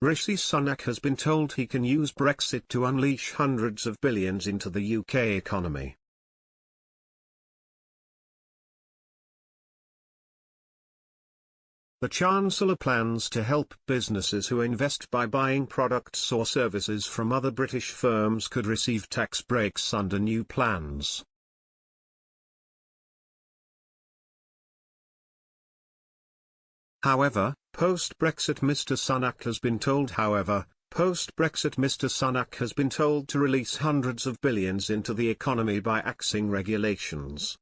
Rishi Sunak has been told he can use Brexit to unleash hundreds of billions into the UK economy. The Chancellor plans to help businesses who invest by buying products or services from other British firms could receive tax breaks under new plans. However, post-Brexit Mr. Sunak has been told to release hundreds of billions into the economy by axing regulations.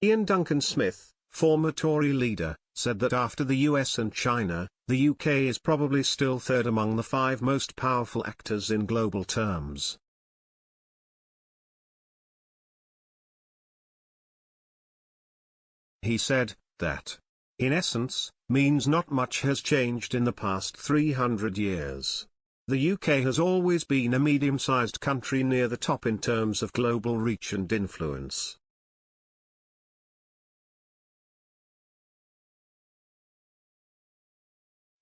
Ian Duncan Smith, former Tory leader, said that after the US and China, the UK is probably still third among the 5 most powerful actors in global terms. He said, that, in essence, means not much has changed in the past 300 years. The UK has always been a medium-sized country near the top in terms of global reach and influence.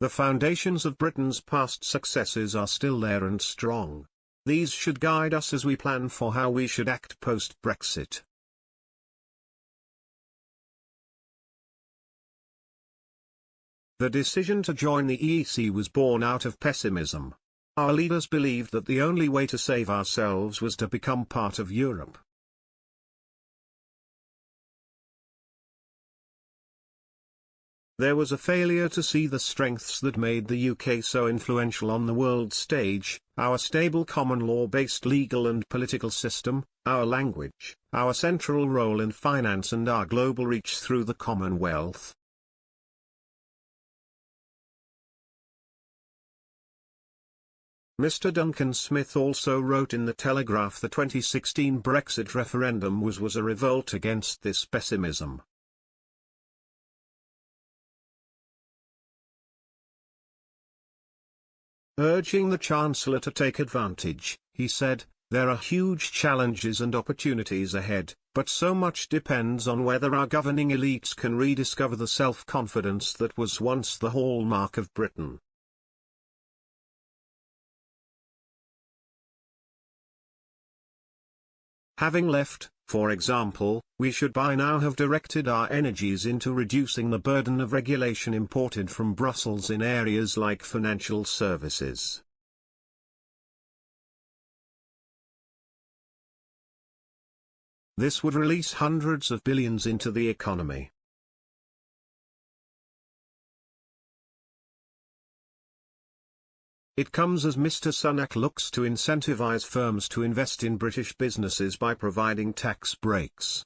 The foundations of Britain's past successes are still there and strong. These should guide us as we plan for how we should act post-Brexit. The decision to join the EEC was born out of pessimism. Our leaders believed that the only way to save ourselves was to become part of Europe. There was a failure to see the strengths that made the UK so influential on the world stage: our stable common law-based legal and political system, our language, our central role in finance and our global reach through the Commonwealth. Mr. Duncan Smith also wrote in The Telegraph the 2016 Brexit referendum was a revolt against this pessimism. Urging the Chancellor to take advantage, he said, "There are huge challenges and opportunities ahead, but so much depends on whether our governing elites can rediscover the self-confidence that was once the hallmark of Britain." Having left, for example, we should by now have directed our energies into reducing the burden of regulation imported from Brussels in areas like financial services. This would release hundreds of billions into the economy. It comes as Mr. Sunak looks to incentivize firms to invest in British businesses by providing tax breaks.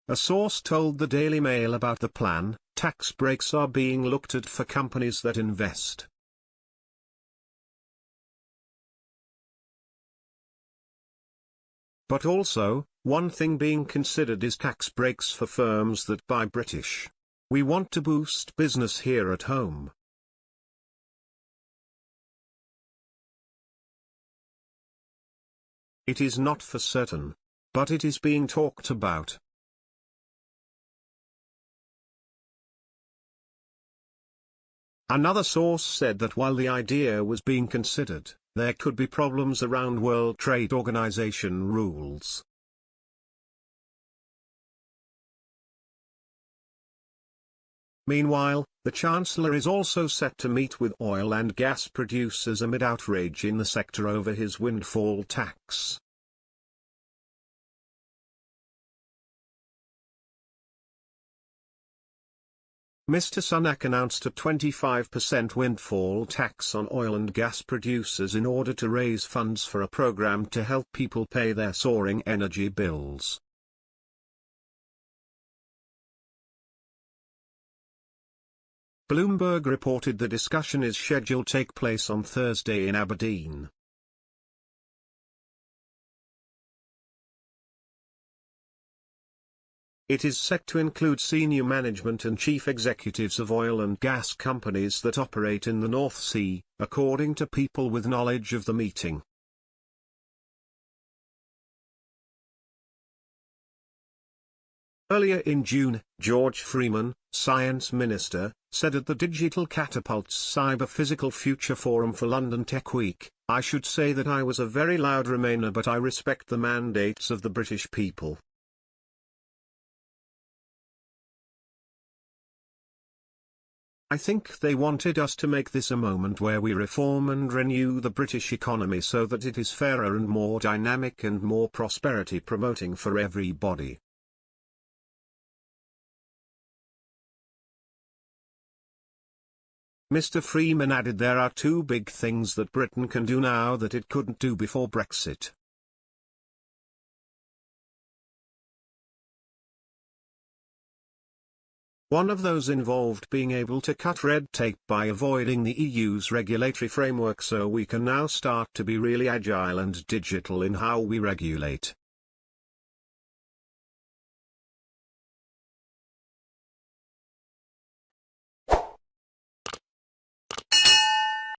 A source told the Daily Mail about the plan: tax breaks are being looked at for companies that invest. But also, one thing being considered is tax breaks for firms that buy British. We want to boost business here at home. It is not for certain, but it is being talked about. Another source said that while the idea was being considered, there could be problems around World Trade Organization rules. Meanwhile, the Chancellor is also set to meet with oil and gas producers amid outrage in the sector over his windfall tax. Mr. Sunak announced a 25% windfall tax on oil and gas producers in order to raise funds for a program to help people pay their soaring energy bills. Bloomberg reported the discussion is scheduled to take place on Thursday in Aberdeen. It is set to include senior management and chief executives of oil and gas companies that operate in the North Sea, according to people with knowledge of the meeting. Earlier in June, George Freeman, Science Minister, said at the Digital Catapults Cyber-Physical Future Forum for London Tech Week, "I should say that I was a very loud Remainer, but I respect the mandates of the British people." I think they wanted us to make this a moment where we reform and renew the British economy so that it is fairer and more dynamic and more prosperity promoting for everybody. Mr. Freeman added there are two big things that Britain can do now that it couldn't do before Brexit. One of those involved being able to cut red tape by avoiding the EU's regulatory framework, so we can now start to be really agile and digital in how we regulate.